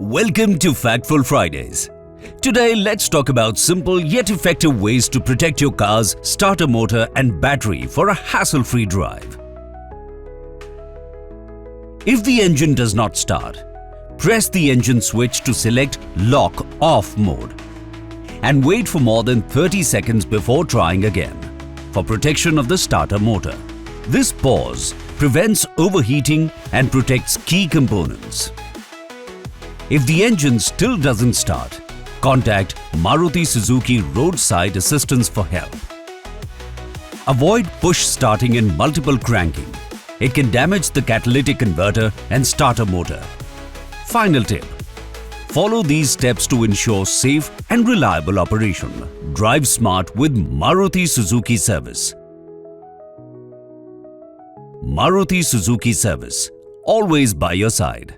Welcome to Factful Fridays. Today, let's talk about simple yet effective ways to protect your car's starter motor and battery for a hassle-free drive. If the engine does not start, press the engine switch to select Lock Off mode and wait for more than 30 seconds before trying again for protection of the starter motor. This pause prevents overheating and protects key components. If the engine still doesn't start, contact Maruti Suzuki Roadside Assistance for help. Avoid push starting in multiple cranking. It can damage the catalytic converter and starter motor. Final tip: follow these steps to ensure safe and reliable operation. Drive smart with Maruti Suzuki Service. Maruti Suzuki Service, always by your side.